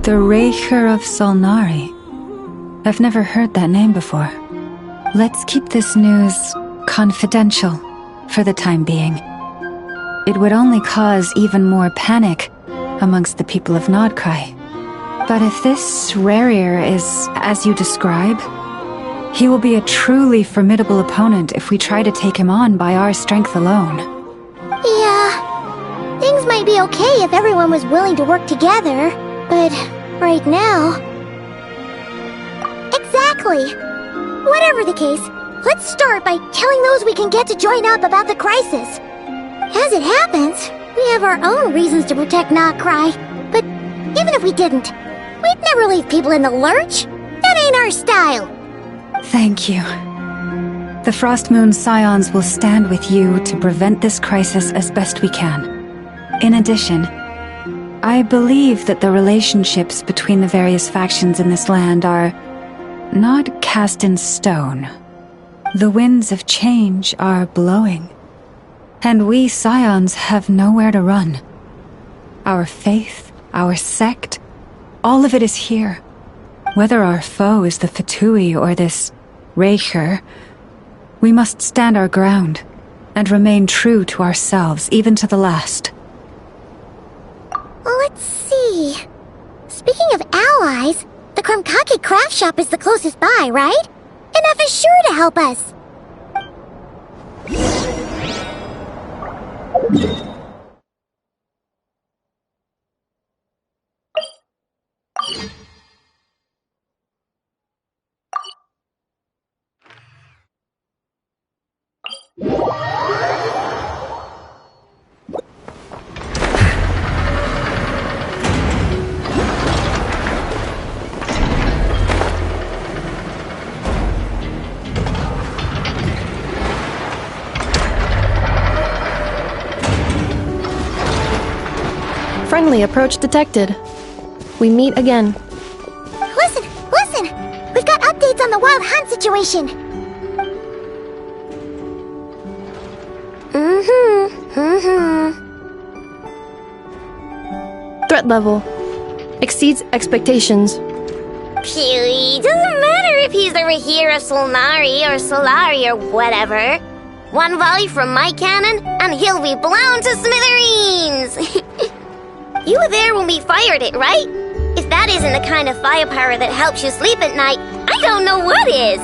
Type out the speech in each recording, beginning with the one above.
The Rächer of Solnari. I've never heard that name before. Let's keep this news confidential for the time being. It would only cause even more panic amongst the people of Nordkrai. But if this Rächer is as you describe, he will be a truly formidable opponent if we try to take him on by our strength alone. Yeah, things might be okay if everyone was willing to work together, but right now... Exactly! Whatever the case, let's start by telling those we can get to join up about the crisis. As it happens, we have our own reasons to protect Nordkrai, but even if we didn't, we'd never leave people in the lurch. That ain't our style. Thank you. The Frostmoon Scions will stand with you to prevent this crisis as best we can. In addition, I believe that the relationships between the various factions in this land are not cast in stone. The winds of change are blowing, and we Scions have nowhere to run. Our faith, our sect, all of it is here. Whether our foe is the Fatui or this Rächer, we must stand our ground and remain true to ourselves, even to the last. Let's see... Speaking of allies, the Krumkake craft shop is the closest by, right? Ineffa is sure to help us. Friendly approach detected. We meet again. Listen! We've got updates on the wild hunt situation. Threat level exceeds expectations. Phew, doesn't matter if he's the Rächer of Solnari or Solari or whatever. One volley from my cannon, and he'll be blown to smithereens! You were there when we fired it, right? If that isn't the kind of firepower that helps you sleep at night, I don't know what is!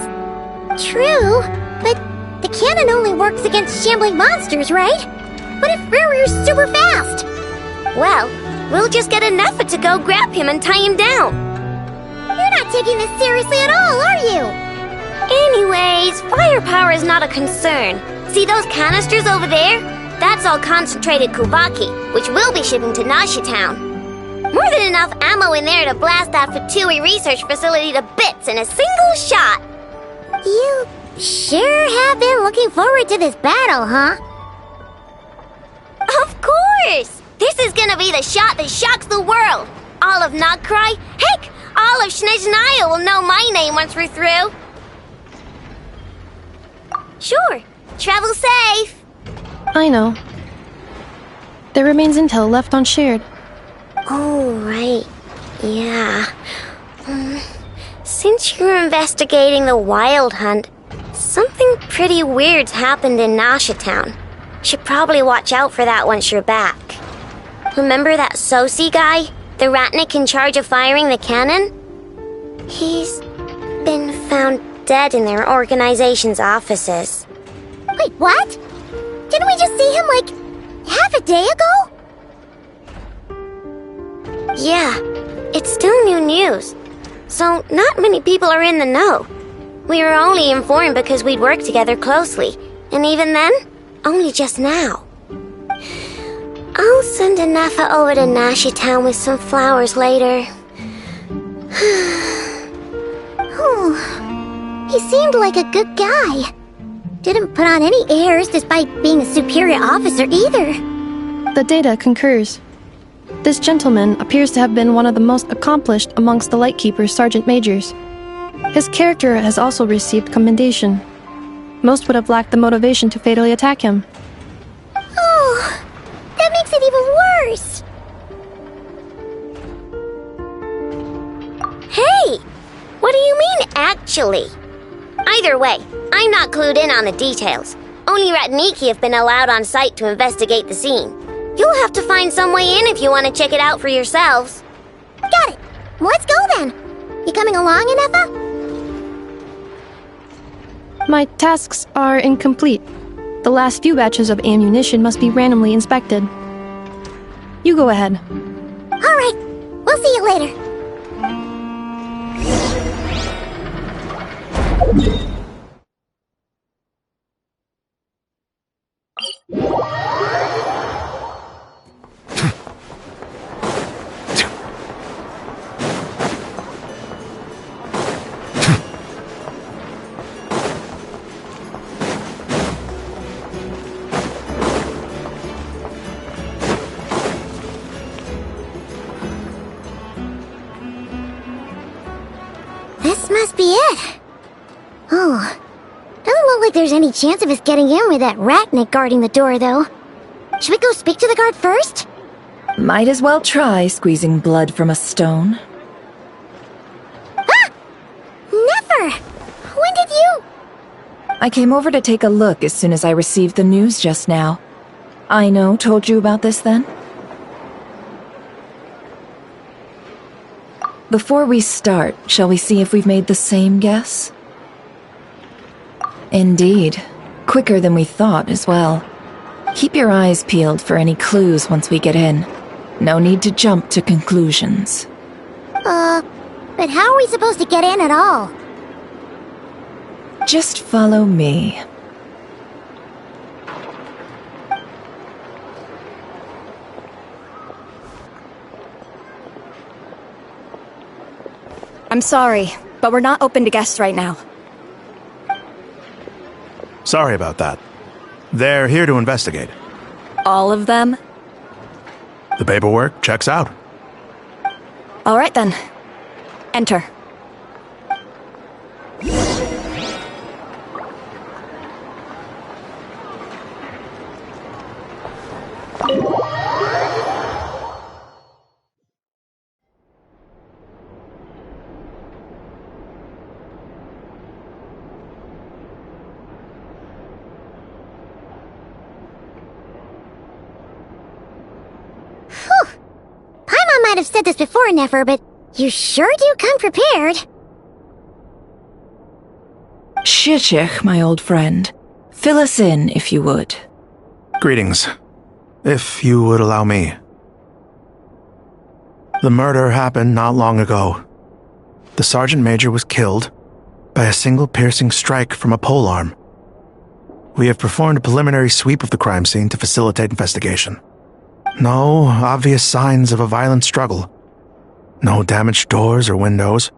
True, but the cannon only works against shambling monsters, right? What if Rächer's super fast? Well, we'll just get Ineffa to go grab him and tie him down. You're not taking this seriously at all, are you? Anyways, firepower is not a concern. See those canisters over there? That's all concentrated Kubaki, which we'll be shipping to Nashi Town. More than enough ammo in there to blast that Fatui research facility to bits in a single shot. You sure have been looking forward to this battle, huh? Of course! This is gonna be the shot that shocks the world. All of Nordkrai, heck, all of Snezhnaya will know my name once we're through. Sure, travel safe. I know. There remains intel left unshared. Oh, right. Yeah. Since you're investigating the wild hunt, something pretty weird's happened in Nashi Town. Should probably watch out for that once you're back. Remember that Sosi guy? The Ratnik in charge of firing the cannon? He's been found dead in their organization's offices. Wait, what? Didn't we just see him, like, half a day ago? Yeah, it's still new news. So, not many people are in the know. We were only informed because we'd worked together closely. And even then, only just now. I'll send Ineffa over to Nashi Town with some flowers later. Oh, he seemed like a good guy. Didn't put on any airs despite being a superior officer either. The data concurs. This gentleman appears to have been one of the most accomplished amongst the Lightkeeper's Sergeant Majors. His character has also received commendation. Most would have lacked the motivation to fatally attack him. Oh, that makes it even worse. What do you mean, actually? Either way, I'm not clued in on the details. Only Retournez have been allowed on site to investigate the scene. You'll have to find some way in if you want to check it out for yourselves. Got it. Let's go then. You coming along, Ineffa? My tasks are incomplete. The last few batches of ammunition must be randomly inspected. You go ahead. All right. We'll see you later. This must be it. Oh, doesn't look like there's any chance of us getting in with that ratnik guarding the door, though. Should we go speak to the guard first? Might as well try squeezing blood from a stone. Ah! Never! When did you... I came over to take a look as soon as I received the news just now. Aino told you about this then? Before we start, shall we see if we've made the same guess? Indeed. Quicker than we thought as well. Keep your eyes peeled for any clues once we get in. No need to jump to conclusions. But how are we supposed to get in at all? Just follow me. I'm sorry, but we're not open to guests right now. Sorry about that. They're here to investigate. All of them? The paperwork checks out. All right then. Enter. Paimon might have said this before, Nefer, but you sure do come prepared. Shishich, my old friend. Fill us in, if you would. Greetings. If you would allow me. The murder happened not long ago. The Sergeant Major was killed by a single piercing strike from a polearm. We have performed a preliminary sweep of the crime scene to facilitate investigation. No obvious signs of a violent struggle. No damaged doors or windows.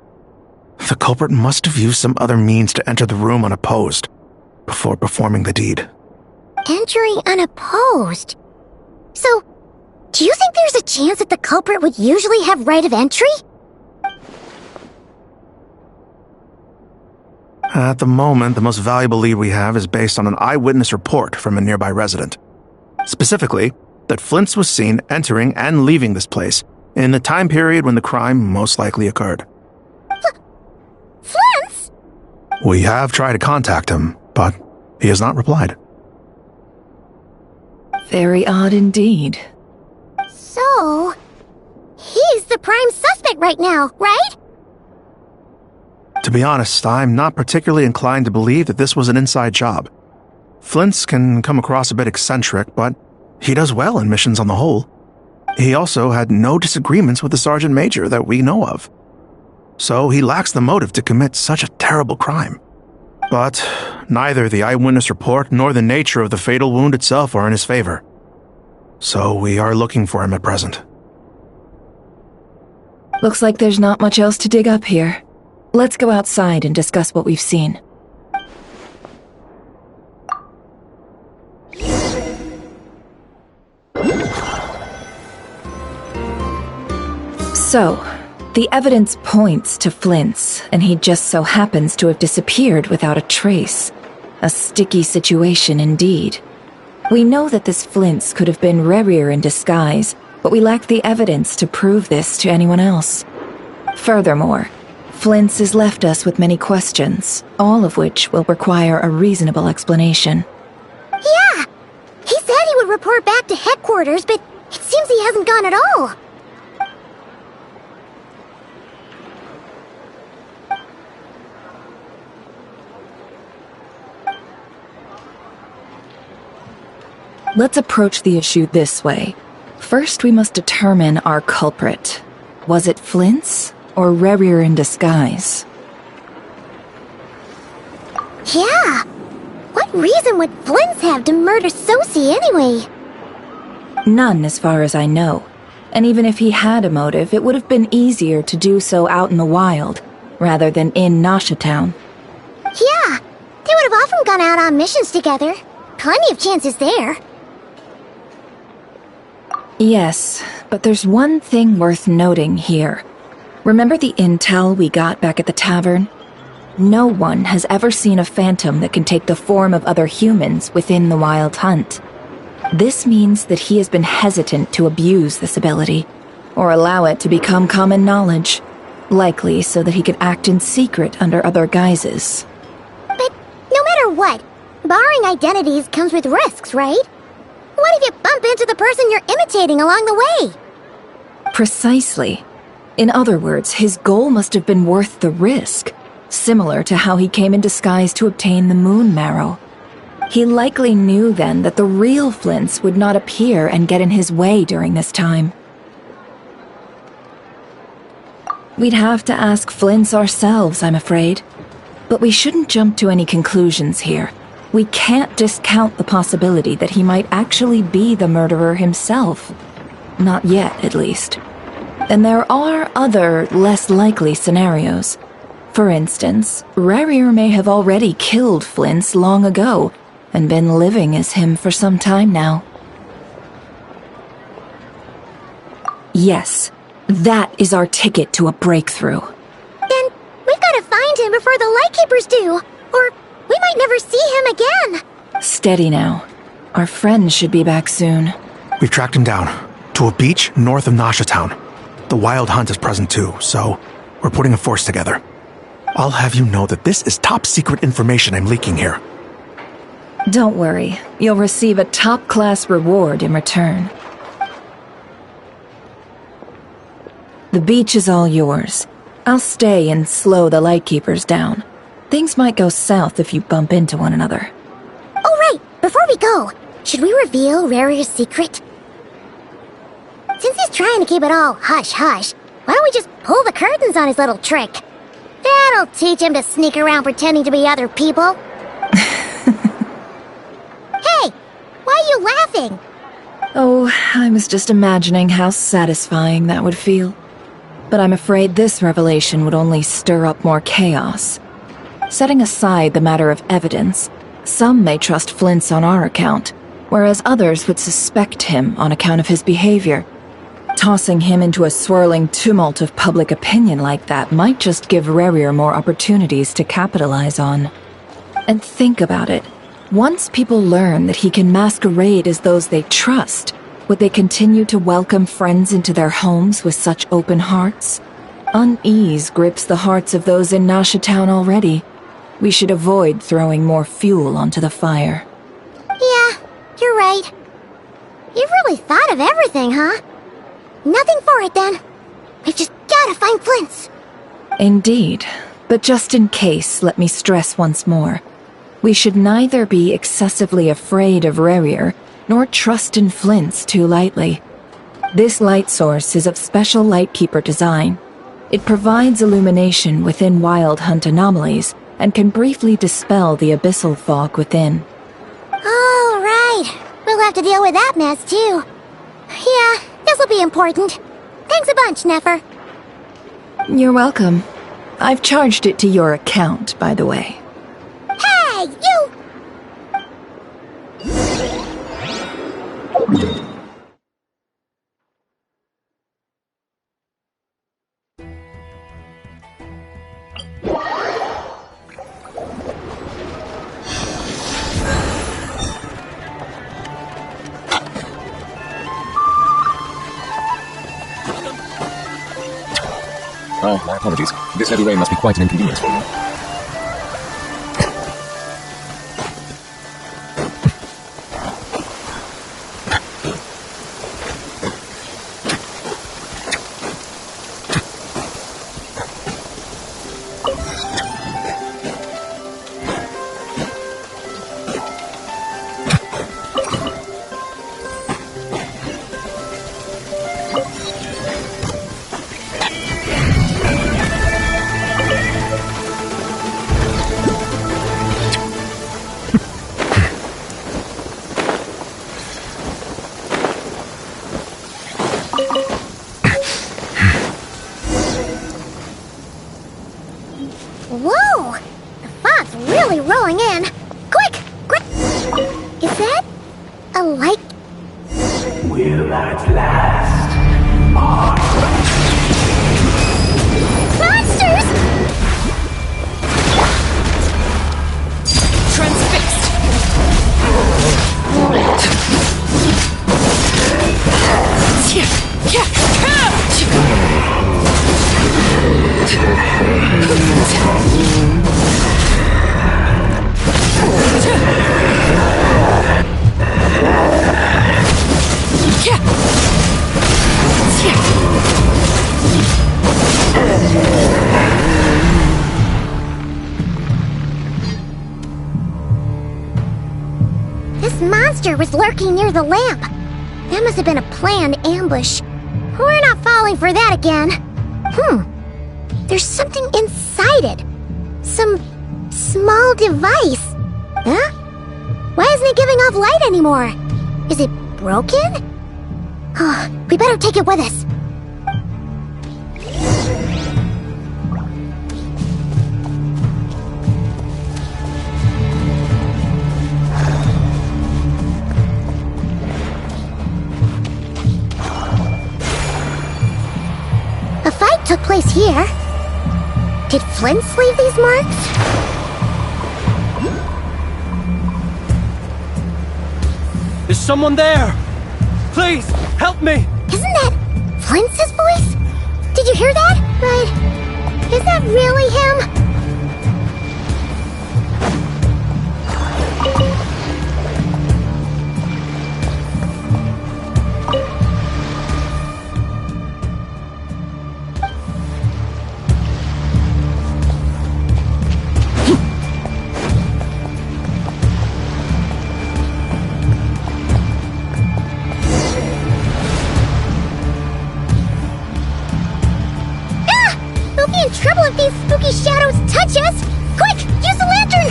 The culprit must have used some other means to enter the room unopposed before performing the deed. Entering unopposed? So, do you think there's a chance that the culprit would usually have right of entry? At the moment, the most valuable lead we have is based on an eyewitness report from a nearby resident. Specifically, that Flint's was seen entering and leaving this place in the time period when the crime most likely occurred. Flint's? We have tried to contact him, but he has not replied. Very odd indeed. So, he's the prime suspect right now, right? To be honest, I'm not particularly inclined to believe that this was an inside job. Flint's can come across a bit eccentric, but he does well in missions on the whole. He also had no disagreements with the Sergeant Major that we know of. So he lacks the motive to commit such a terrible crime. But neither the eyewitness report nor the nature of the fatal wound itself are in his favor. So we are looking for him at present. Looks like there's not much else to dig up here. Let's go outside and discuss what we've seen. So, the evidence points to Flint's, and he just so happens to have disappeared without a trace. A sticky situation indeed. We know that this Flint's could have been Rerir in disguise, but we lack the evidence to prove this to anyone else. Furthermore, Flint's has left us with many questions, all of which will require a reasonable explanation. Yeah! He said he would report back to headquarters, but it seems he hasn't gone at all. Let's approach the issue this way. First, we must determine our culprit. Was it Flint's or Rerir in disguise? Yeah! What reason would Flint's have to murder Sosie anyway? None, as far as I know. And even if he had a motive, it would have been easier to do so out in the wild, rather than in Nasha Town. Yeah! They would have often gone out on missions together. Plenty of chances there. Yes, but there's one thing worth noting here. Remember the intel we got back at the tavern? No one has ever seen a phantom that can take the form of other humans within the Wild Hunt. This means that he has been hesitant to abuse this ability, or allow it to become common knowledge, likely so that he could act in secret under other guises. But no matter what, barring identities comes with risks, right? What if you bump into the person you're imitating along the way? Precisely. In other words, his goal must have been worth the risk, similar to how he came in disguise to obtain the moon marrow. He likely knew then that the real Flints would not appear and get in his way during this time. We'd have to ask Flints ourselves, I'm afraid. But we shouldn't jump to any conclusions here. We can't discount the possibility that he might actually be the murderer himself. Not yet, at least. And there are other, less likely scenarios. For instance, Rerir may have already killed Flint's long ago, and been living as him for some time now. Yes, that is our ticket to a breakthrough. Then we've got to find him before the Lightkeepers do, or we might never see him again. Steady now. Our friends should be back soon. We've tracked him down, to a beach north of Nasha Town. The Wild Hunt is present too, so we're putting a force together. I'll have you know that this is top-secret information I'm leaking here. Don't worry, you'll receive a top-class reward in return. The beach is all yours. I'll stay and slow the Lightkeepers down. Things might go south if you bump into one another. Oh right, before we go, should we reveal Rerir's secret? Since he's trying to keep it all hush-hush, why don't we just pull the curtains on his little trick? That'll teach him to sneak around pretending to be other people. Hey, why are you laughing? Oh, I was just imagining how satisfying that would feel. But I'm afraid this revelation would only stir up more chaos. Setting aside the matter of evidence, some may trust Flint's on our account, whereas others would suspect him on account of his behavior. Tossing him into a swirling tumult of public opinion like that might just give Rerir more opportunities to capitalize on. And think about it. Once people learn that he can masquerade as those they trust, would they continue to welcome friends into their homes with such open hearts? Unease grips the hearts of those in Nasha Town already. We should avoid throwing more fuel onto the fire. Yeah, you're right. You've really thought of everything, huh? Nothing for it, then. We've just gotta find Flint's. Indeed. But just in case, let me stress once more. We should neither be excessively afraid of Rerir, nor trust in Flint's too lightly. This light source is of special Lightkeeper design. It provides illumination within Wild Hunt anomalies, and can briefly dispel the abyssal fog within. Oh, right. We'll have to deal with that mess, too. Yeah, this'll be important. Thanks a bunch, Neffer. You're welcome. I've charged it to your account, by the way. Hey, you! Oh, my apologies. This heavy rain must be quite an inconvenience for you. Whoa! The fog's really rolling in. Quick! Is that a light? Will at last. Monsters! Transfixed! This monster was lurking near the lamp. That must have been a planned ambush. We're not falling for that again. There's something inside it. Some small device. Huh? Why isn't it giving off light anymore? Is it broken? Oh, we better take it with us. A fight took place here. Did Flint's leave these marks? Is someone there? Please, help me! Isn't that Flint's voice? Did you hear that? But is that really him? Trouble if these spooky shadows touch us! Quick, use the lantern!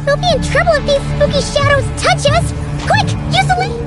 We'll be in trouble if these spooky shadows touch us! Quick, use the lantern!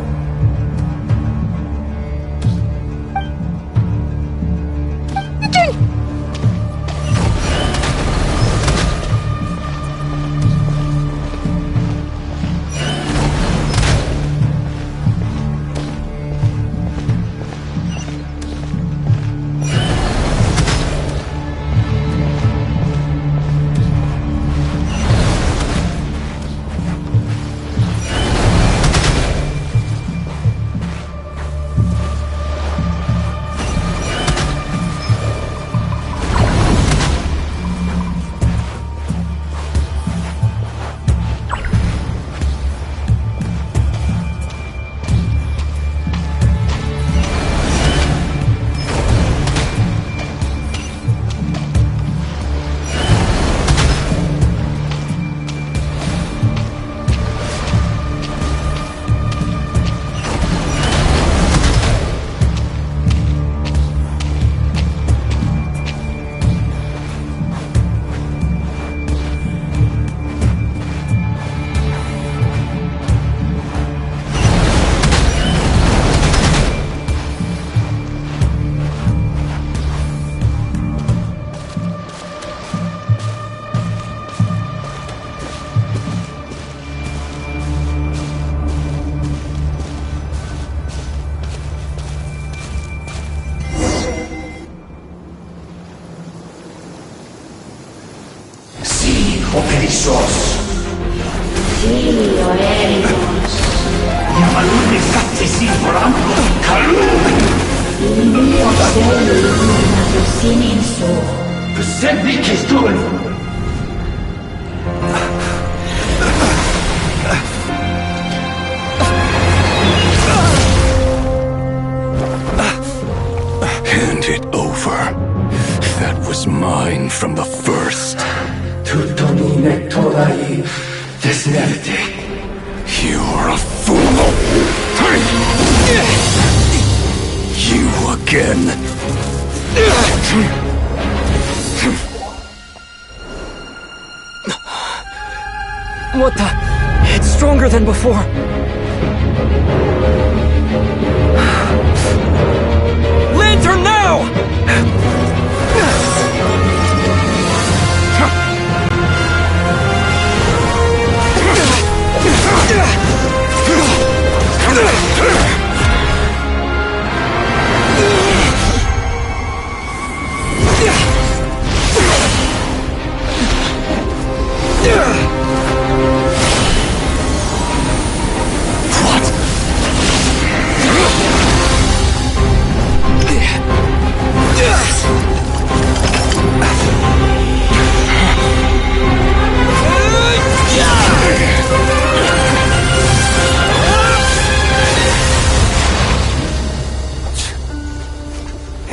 Ixos. Filio Elios. Yamalune Sattesi Forampo Kalum. Filio Celui Siniso. Persebi Kistun. Hand it over. That was mine from the first. Tutonine Torai Desnerte. You're a fool. You again. What the? It's stronger than before. Lantern now!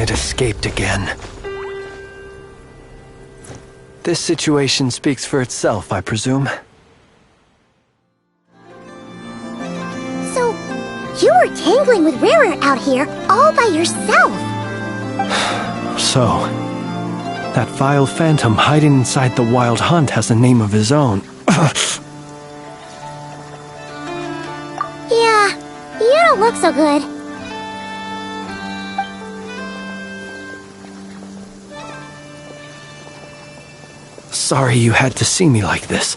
It escaped again. This situation speaks for itself, I presume. So, you were tangling with Rara out here all by yourself. So, that vile phantom hiding inside the wild hunt has a name of his own. Yeah, you don't look so good. Sorry you had to see me like this.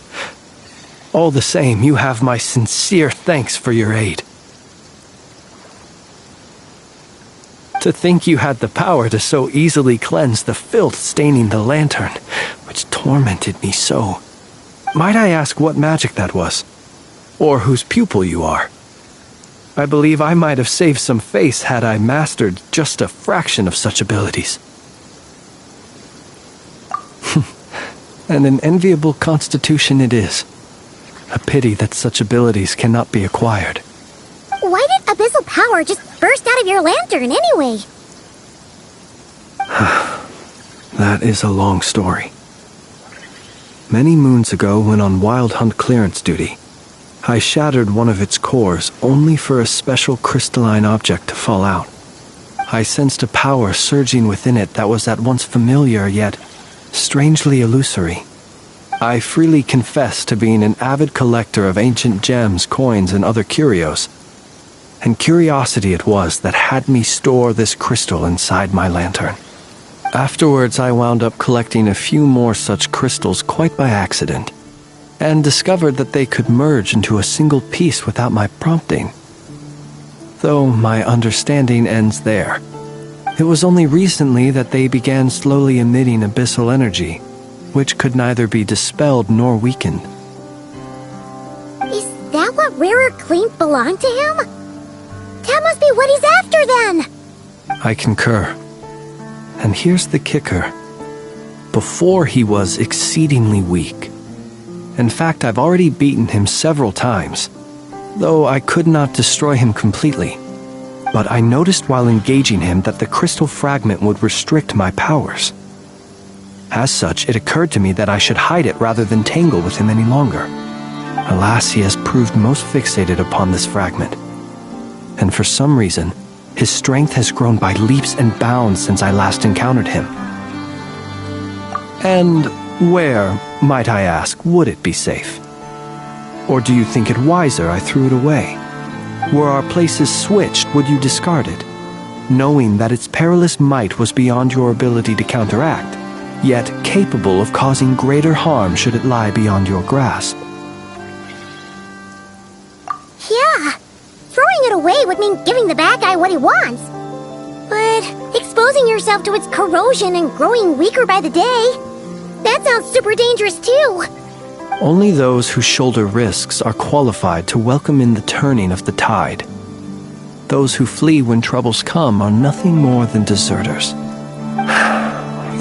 All the same, you have my sincere thanks for your aid. To think you had the power to so easily cleanse the filth staining the lantern, which tormented me so. Might I ask what magic that was? Or whose pupil you are? I believe I might have saved some face had I mastered just a fraction of such abilities. And an enviable constitution it is. A pity that such abilities cannot be acquired. Why did abyssal power just burst out of your lantern anyway? That is a long story. Many moons ago, when on wild hunt clearance duty, I shattered one of its cores only for a special crystalline object to fall out. I sensed a power surging within it that was at once familiar yet strangely illusory. I freely confess to being an avid collector of ancient gems, coins, and other curios. And curiosity it was that had me store this crystal inside my lantern. Afterwards, I wound up collecting a few more such crystals quite by accident, and discovered that they could merge into a single piece without my prompting. Though my understanding ends there. It was only recently that they began slowly emitting abyssal energy, which could neither be dispelled nor weakened. Is that what Rara claimed belonged to him? That must be what he's after then! I concur. And here's the kicker. Before he was exceedingly weak. In fact, I've already beaten him several times, though I could not destroy him completely. But I noticed while engaging him that the crystal fragment would restrict my powers. As such, it occurred to me that I should hide it rather than tangle with him any longer. Alas, he has proved most fixated upon this fragment. And for some reason, his strength has grown by leaps and bounds since I last encountered him. And where, might I ask, would it be safe? Or do you think it wiser I threw it away? Were our places switched, would you discard it, knowing that its perilous might was beyond your ability to counteract, yet capable of causing greater harm should it lie beyond your grasp? Yeah, throwing it away would mean giving the bad guy what he wants. But exposing yourself to its corrosion and growing weaker by the day, that sounds super dangerous too. Only those who shoulder risks are qualified to welcome in the turning of the tide. Those who flee when troubles come are nothing more than deserters.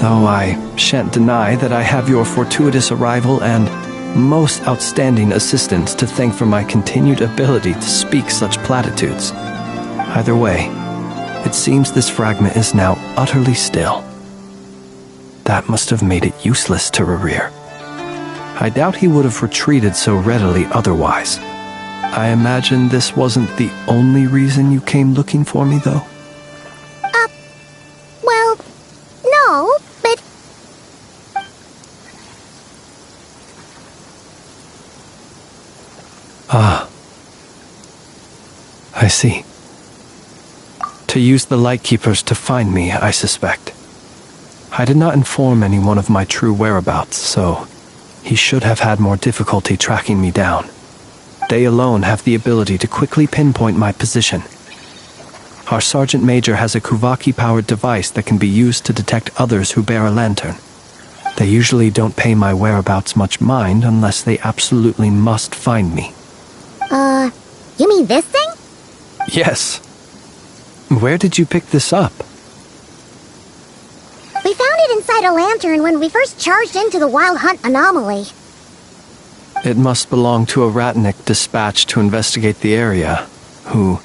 Though I shan't deny that I have your fortuitous arrival and most outstanding assistance to thank for my continued ability to speak such platitudes. Either way, it seems this fragment is now utterly still. That must have made it useless to Rerir. I doubt he would have retreated so readily otherwise. I imagine this wasn't the only reason you came looking for me, though? Well, no, but... Ah. I see. To use the Lightkeepers to find me, I suspect. I did not inform anyone of my true whereabouts, so he should have had more difficulty tracking me down. They alone have the ability to quickly pinpoint my position. Our Sergeant Major has a Kuvaki-powered device that can be used to detect others who bear a lantern. They usually don't pay my whereabouts much mind unless they absolutely must find me. You mean this thing? Yes. Where did you pick this up? We found it inside a lantern when we first charged into the Wild Hunt anomaly. It must belong to a Ratnik dispatched to investigate the area, who,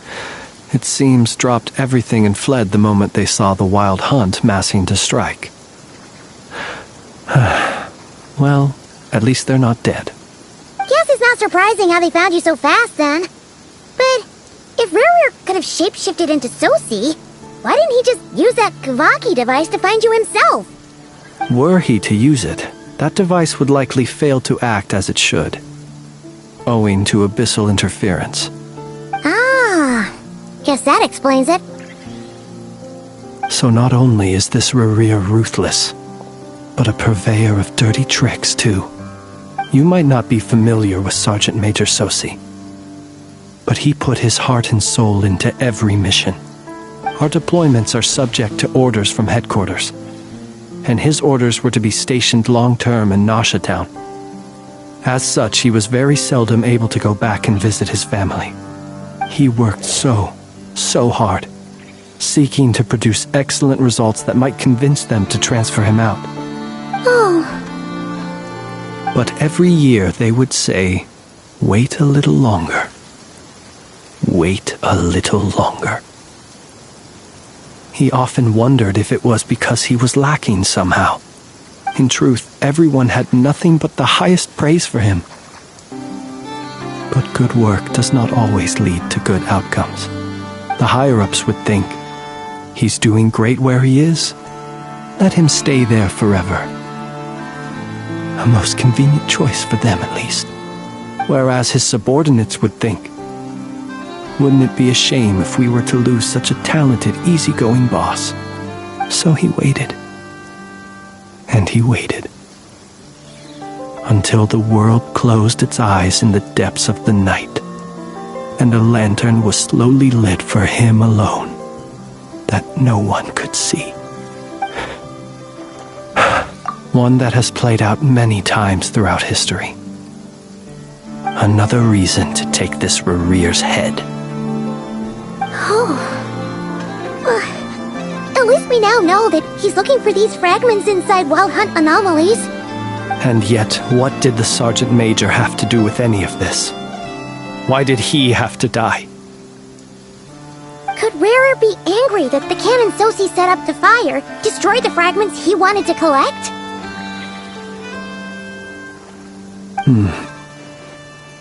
it seems, dropped everything and fled the moment they saw the Wild Hunt massing to strike. Well, at least they're not dead. Guess it's not surprising how they found you so fast, then. But if Rerir could have shapeshifted into Sosi, why didn't he just use that Kuvaki device to find you himself? Were he to use it, that device would likely fail to act as it should, owing to abyssal interference. Ah, guess that explains it. So not only is this Rerir ruthless, but a purveyor of dirty tricks, too. You might not be familiar with Sergeant Major Sosi, but he put his heart and soul into every mission. Our deployments are subject to orders from headquarters, and his orders were to be stationed long-term in Nasha Town. As such, he was very seldom able to go back and visit his family. He worked so hard, seeking to produce excellent results that might convince them to transfer him out. Oh. But every year they would say, "Wait a little longer. Wait a little longer." He often wondered if it was because he was lacking somehow. In truth, everyone had nothing but the highest praise for him. But good work does not always lead to good outcomes. The higher-ups would think, he's doing great where he is. Let him stay there forever. A most convenient choice for them, at least. Whereas his subordinates would think, wouldn't it be a shame if we were to lose such a talented, easygoing boss? So he waited. And he waited. Until the world closed its eyes in the depths of the night, and a lantern was slowly lit for him alone, that no one could see. One that has played out many times throughout history. Another reason to take this Rerir's head. Oh. Well, at least we now know that he's looking for these fragments inside Wild Hunt anomalies. And yet, what did the Sergeant Major have to do with any of this? Why did he have to die? Could Rerir be angry that the cannon Sosi set up to fire destroyed the fragments he wanted to collect?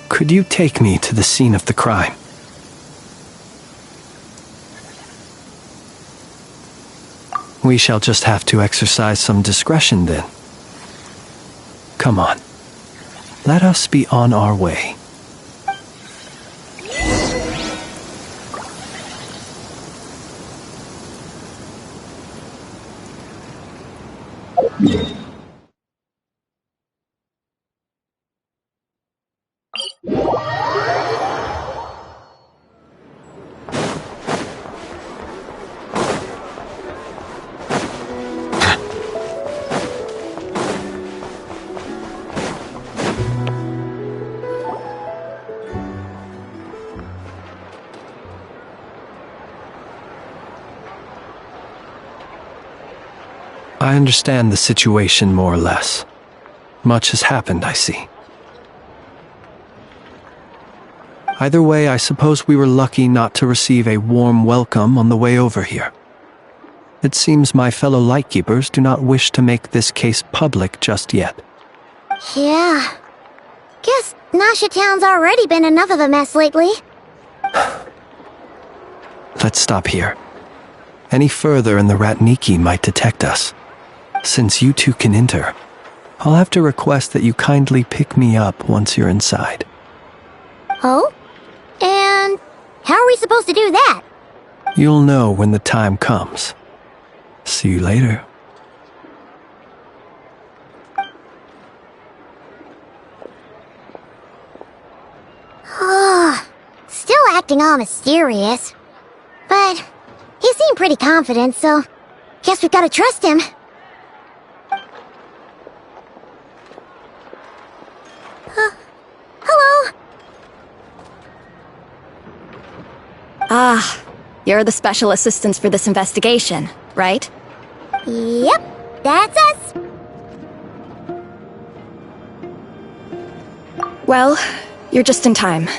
Could you take me to the scene of the crime? We shall just have to exercise some discretion then. Come on. Let us be on our way. I understand the situation more or less. Much has happened, I see. Either way, I suppose we were lucky not to receive a warm welcome on the way over here. It seems my fellow Lightkeepers do not wish to make this case public just yet. Yeah. Guess Nasha Town's already been enough of a mess lately. Let's stop here. Any further and the Ratniki might detect us. Since you two can enter, I'll have to request that you kindly pick me up once you're inside. Oh? And how are we supposed to do that? You'll know when the time comes. See you later. Still acting all mysterious. But he seemed pretty confident, so guess we've gotta trust him. Hello? Ah, you're the special assistants for this investigation, right? Yep, that's us. Well, you're just in time.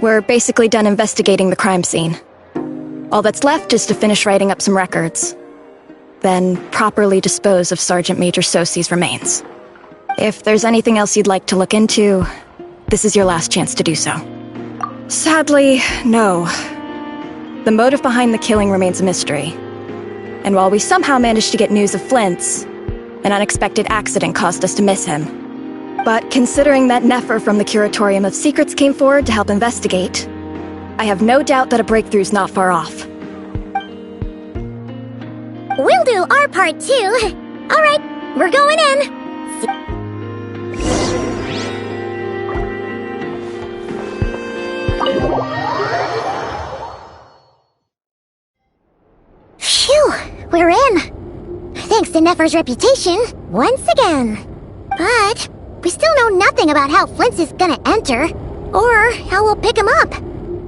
We're basically done investigating the crime scene. All that's left is to finish writing up some records. Then properly dispose of Sergeant Major Sosi's remains. If there's anything else you'd like to look into, this is your last chance to do so. Sadly, no. The motive behind the killing remains a mystery. And while we somehow managed to get news of Flint's, an unexpected accident caused us to miss him. But considering that Nefer from the Curatorium of Secrets came forward to help investigate, I have no doubt that a breakthrough's not far off. We'll do our part too. Alright, we're going in. Phew, we're in. Thanks to Nefer's reputation, once again. But we still know nothing about how Flint is gonna enter, or how we'll pick him up.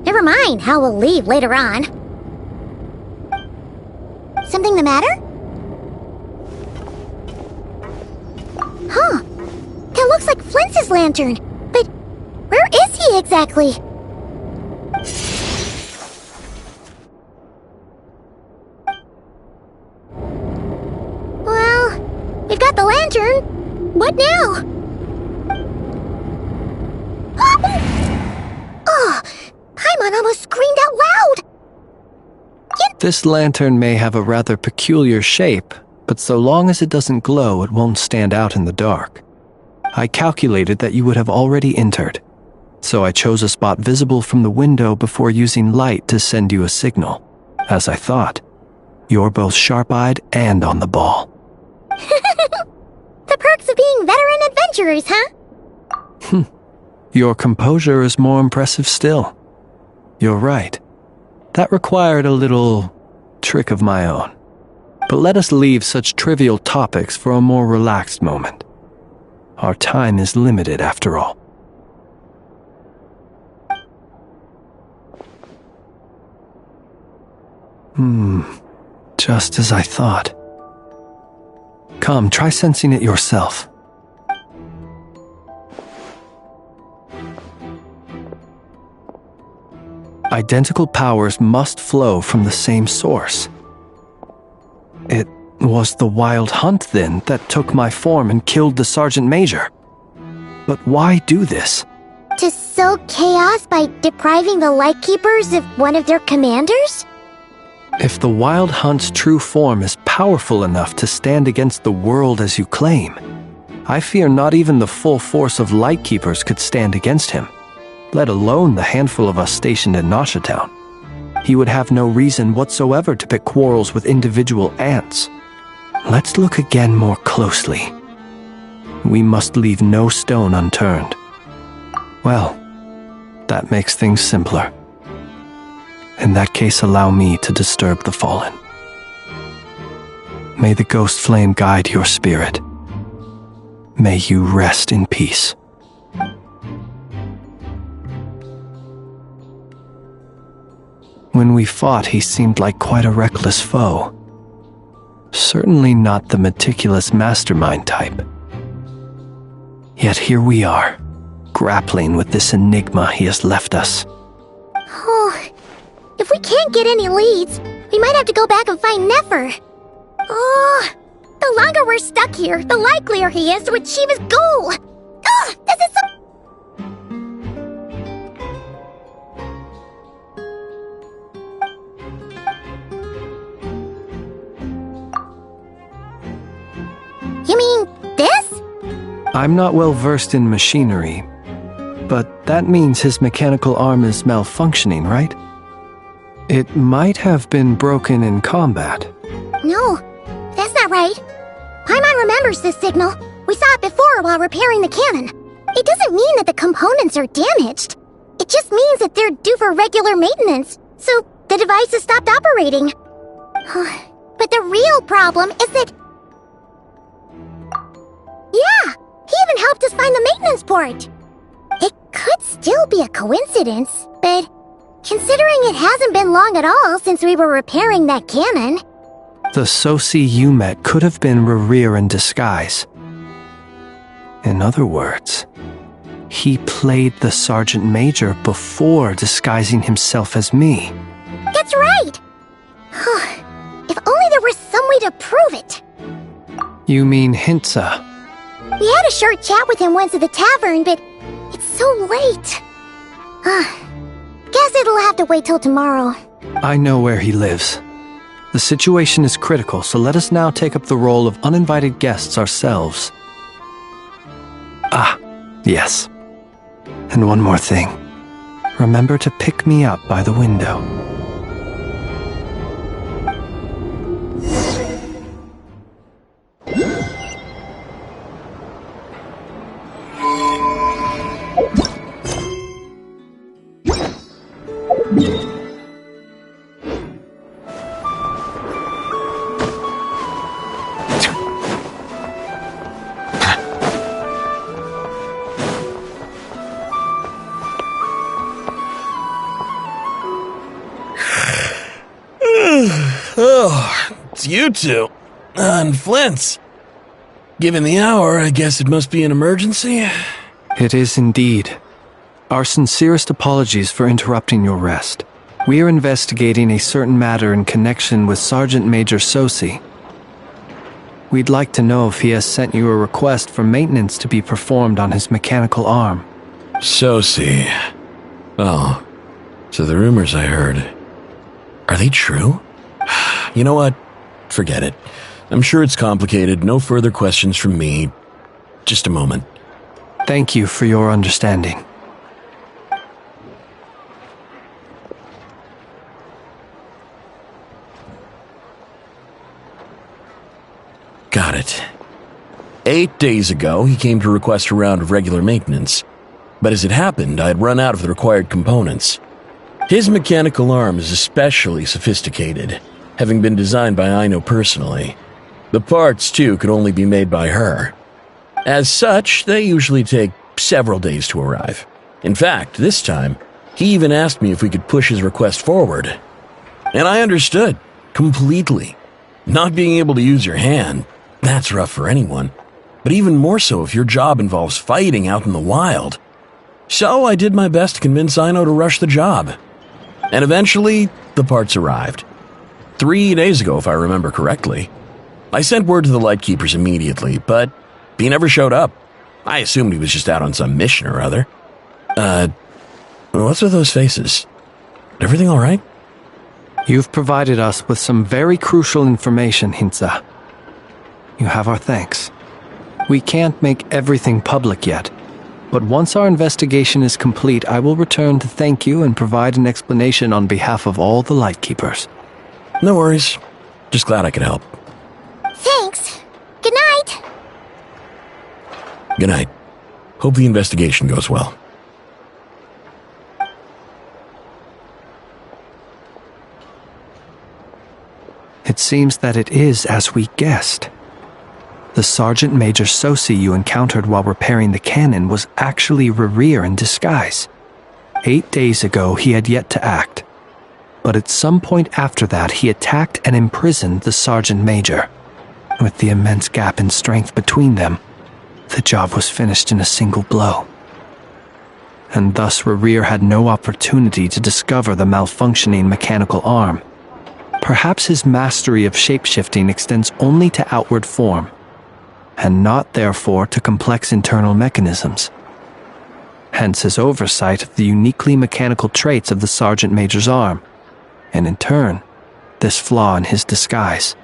Never mind how we'll leave later on. Something the matter? Huh. That looks like Flint's lantern. But where is he exactly? Well, we've got the lantern. What now? Oh, Paimon almost screamed out loud! This lantern may have a rather peculiar shape, but so long as it doesn't glow, it won't stand out in the dark. I calculated that you would have already entered, so I chose a spot visible from the window before using light to send you a signal. As I thought, you're both sharp-eyed and on the ball. The perks of being veteran adventurers, huh? Your composure is more impressive still. You're right. That required a little trick of my own. But let us leave such trivial topics for a more relaxed moment. Our time is limited after all. Just as I thought. Come, try sensing it yourself. Identical powers must flow from the same source. It was the wild hunt, then, that took my form and killed the Sergeant Major. But why do this? To sow chaos by depriving the Lightkeepers of one of their commanders? If the wild hunt's true form is powerful enough to stand against the world as you claim, I fear not even the full force of Lightkeepers could stand against him, let alone the handful of us stationed in Nasha Town. He would have no reason whatsoever to pick quarrels with individual ants. Let's look again more closely. We must leave no stone unturned. Well, that makes things simpler. In that case, allow me to disturb the fallen. May the ghost flame guide your spirit. May you rest in peace. When we fought, he seemed like quite a reckless foe. Certainly not the meticulous mastermind type. Yet here we are, grappling with this enigma he has left us. Oh, if we can't get any leads, we might have to go back and find Nefer. Oh, the longer we're stuck here, the likelier he is to achieve his goal. Ugh, this is so... You mean this? I'm not well versed in machinery, but that means his mechanical arm is malfunctioning, right? It might have been broken in combat. No, that's not right. Paimon remembers this signal. We saw it before while repairing the cannon. It doesn't mean that the components are damaged. It just means that they're due for regular maintenance, so the device has stopped operating. But the real problem is that... Yeah, he even helped us find the maintenance port. It could still be a coincidence, but considering it hasn't been long at all since we were repairing that cannon... The Sosi you met could have been Rerir in disguise. In other words, he played the Sergeant Major before disguising himself as me. That's right! If only there was some way to prove it. You mean Hintsa? We had a short chat with him once at the tavern, but it's so late. Guess it'll have to wait till tomorrow. I know where he lives. The situation is critical, so let us now take up the role of uninvited guests ourselves. Ah, yes. And one more thing. Remember to pick me up by the window. It's you two. And Flint's. Given the hour, I guess it must be an emergency? It is indeed. Our sincerest apologies for interrupting your rest. We are investigating a certain matter in connection with Sergeant Major Sosi. We'd like to know if he has sent you a request for maintenance to be performed on his mechanical arm. Sosi. Oh, so the rumors I heard, are they true? You know what? Forget it. I'm sure it's complicated. No further questions from me. Just a moment. Thank you for your understanding. Got it. 8 days ago, he came to request a round of regular maintenance. But as it happened, I had run out of the required components. His mechanical arm is especially sophisticated, having been designed by Aino personally. The parts, too, could only be made by her. As such, they usually take several days to arrive. In fact, this time, he even asked me if we could push his request forward. And I understood, completely. Not being able to use your hand, that's rough for anyone. But even more so if your job involves fighting out in the wild. So I did my best to convince Aino to rush the job. And eventually, the parts arrived. 3 days ago, if I remember correctly. I sent word to the Lightkeepers immediately, but he never showed up. I assumed he was just out on some mission or other. What's with those faces? Everything all right? You've provided us with some very crucial information, Hintsa. You have our thanks. We can't make everything public yet, but once our investigation is complete, I will return to thank you and provide an explanation on behalf of all the Lightkeepers. No worries. Just glad I could help. Thanks. Good night. Good night. Hope the investigation goes well. It seems that it is as we guessed. The Sergeant Major Sosi you encountered while repairing the cannon was actually Rerir in disguise. 8 days ago, he had yet to act. But at some point after that, he attacked and imprisoned the Sergeant Major. With the immense gap in strength between them, the job was finished in a single blow. And thus Rerir had no opportunity to discover the malfunctioning mechanical arm. Perhaps his mastery of shapeshifting extends only to outward form, and not therefore to complex internal mechanisms. Hence his oversight of the uniquely mechanical traits of the Sergeant Major's arm, and in turn, this flaw in his disguise.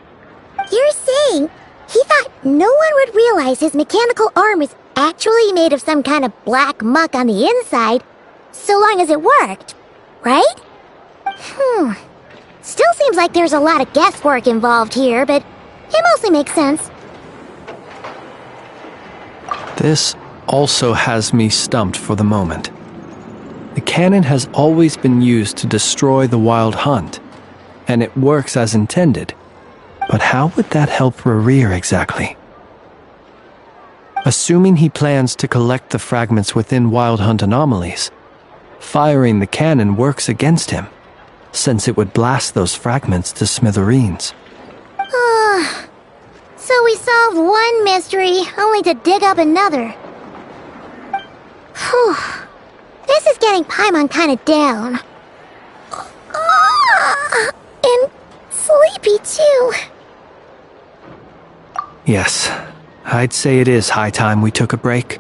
You're saying he thought no one would realize his mechanical arm is actually made of some kind of black muck on the inside, so long as it worked, right? Still seems like there's a lot of guesswork involved here, but it mostly makes sense. This also has me stumped for the moment. The cannon has always been used to destroy the wild hunt, and it works as intended. But how would that help Rerir exactly? Assuming he plans to collect the fragments within wild hunt anomalies, firing the cannon works against him, since it would blast those fragments to smithereens. So we solved one mystery, only to dig up another. Whew. This is getting Paimon kinda down. And sleepy too. Yes, I'd say it is high time we took a break.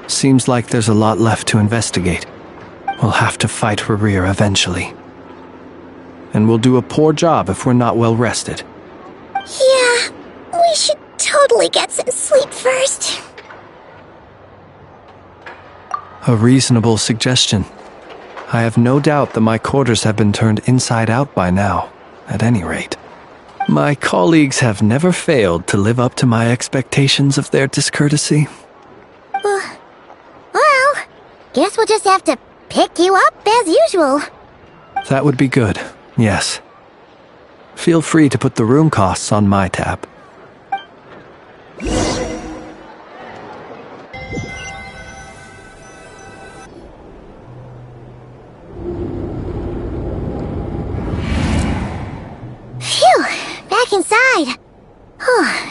Seems like there's a lot left to investigate. We'll have to fight Rerir eventually. And we'll do a poor job if we're not well rested. Yeah, we should totally get some sleep first. A reasonable suggestion. I have no doubt that my quarters have been turned inside out by now, at any rate. My colleagues have never failed to live up to my expectations of their discourtesy. Well, guess we'll just have to pick you up as usual. That would be good, yes. Feel free to put the room costs on my tab. Phew, back inside.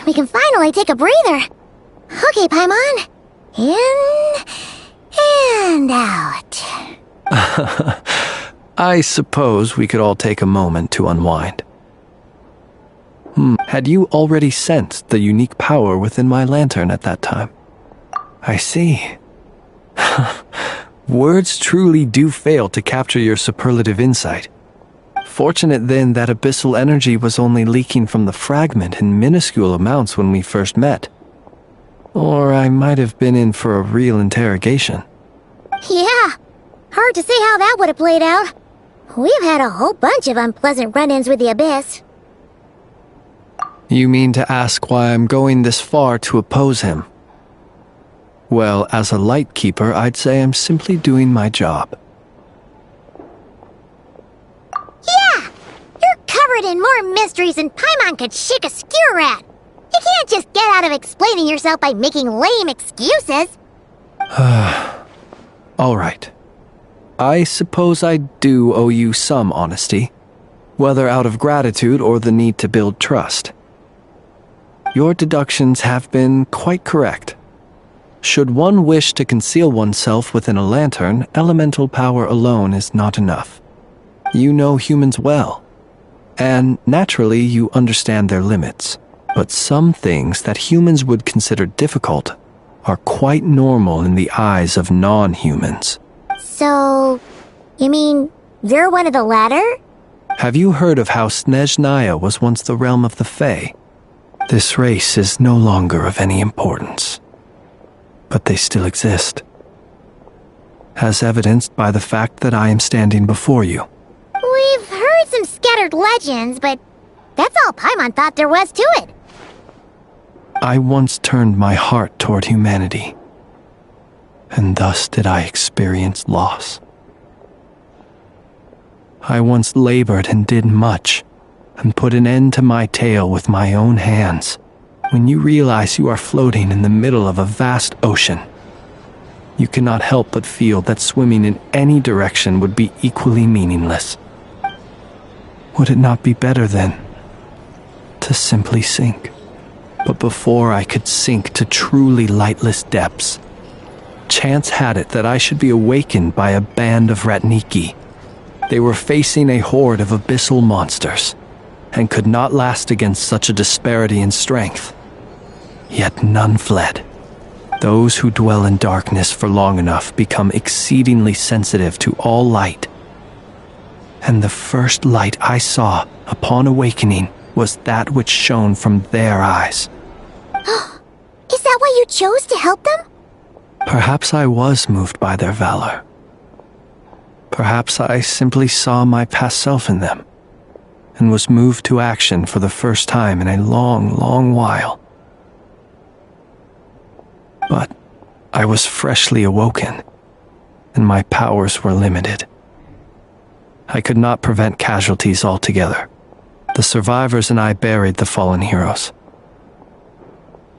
We can finally take a breather. Okay, Paimon. In and out. I suppose we could all take a moment to unwind. Had you already sensed the unique power within my lantern at that time? I see. Words truly do fail to capture your superlative insight. Fortunate then that abyssal energy was only leaking from the fragment in minuscule amounts when we first met. Or I might have been in for a real interrogation. Yeah, hard to say how that would have played out. We've had a whole bunch of unpleasant run-ins with the Abyss. You mean to ask why I'm going this far to oppose him? Well, as a light keeper, I'd say I'm simply doing my job. Yeah! You're covered in more mysteries than Paimon could shake a skewer at. You can't just get out of explaining yourself by making lame excuses. All right. I suppose I do owe you some honesty, whether out of gratitude or the need to build trust. Your deductions have been quite correct. Should one wish to conceal oneself within a lantern, elemental power alone is not enough. You know humans well, and naturally you understand their limits. But some things that humans would consider difficult are quite normal in the eyes of non-humans. So, you mean you're one of the latter? Have you heard of how Snezhnaya was once the realm of the Fae? This race is no longer of any importance, but they still exist, as evidenced by the fact that I am standing before you. We've heard some scattered legends, but that's all Paimon thought there was to it. I once turned my heart toward humanity, and thus did I experience loss. I once labored and did much, and put an end to my tale with my own hands. When you realize you are floating in the middle of a vast ocean, you cannot help but feel that swimming in any direction would be equally meaningless. Would it not be better, then, to simply sink? But before I could sink to truly lightless depths, chance had it that I should be awakened by a band of Ratniki. They were facing a horde of abyssal monsters, and could not last against such a disparity in strength. Yet none fled. Those who dwell in darkness for long enough become exceedingly sensitive to all light. And the first light I saw upon awakening was that which shone from their eyes. Is that why you chose to help them? Perhaps I was moved by their valor. Perhaps I simply saw my past self in them, and was moved to action for the first time in a long, long while. But I was freshly awoken, and my powers were limited. I could not prevent casualties altogether. The survivors and I buried the fallen heroes.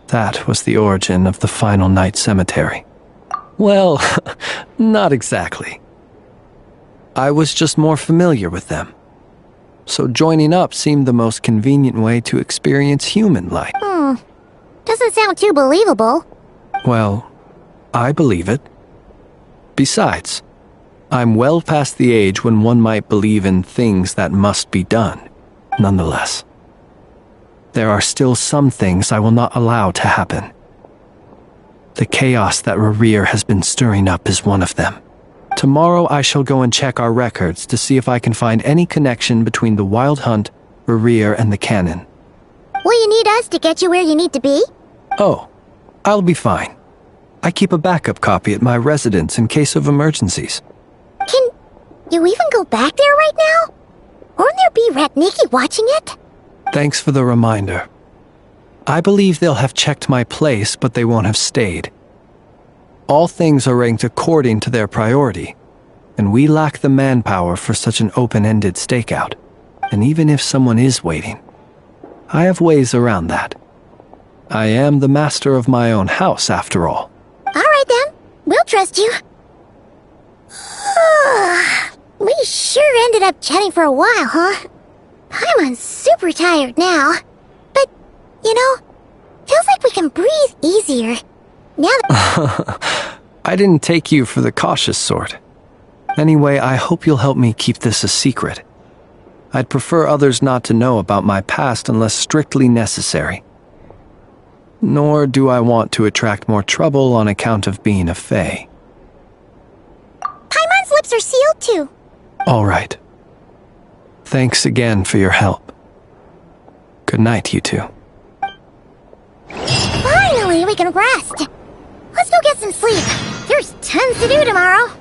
That was the origin of the final night cemetery. Well, not exactly. I was just more familiar with them, so joining up seemed the most convenient way to experience human life. Doesn't sound too believable. Well, I believe it. Besides, I'm well past the age when one might believe in things that must be done, nonetheless. There are still some things I will not allow to happen. The chaos that Rerir has been stirring up is one of them. Tomorrow I shall go and check our records to see if I can find any connection between the Wild Hunt, Rerir, and the Cannon. Will you need us to get you where you need to be? Oh, I'll be fine. I keep a backup copy at my residence in case of emergencies. Can you even go back there right now? Won't there be Ratniki watching it? Thanks for the reminder. I believe they'll have checked my place, but they won't have stayed. All things are ranked according to their priority, and we lack the manpower for such an open-ended stakeout. And even if someone is waiting, I have ways around that. I am the master of my own house, after all. All right then, we'll trust you. We sure ended up chatting for a while, huh? I'm super tired now. But, you know, feels like we can breathe easier. Now that I didn't take you for the cautious sort. Anyway, I hope you'll help me keep this a secret. I'd prefer others not to know about my past unless strictly necessary. Nor do I want to attract more trouble on account of being a fae. Paimon's lips are sealed too. All right. Thanks again for your help. Good night, you two. Finally, we can rest. Let's go get some sleep. There's tons to do tomorrow.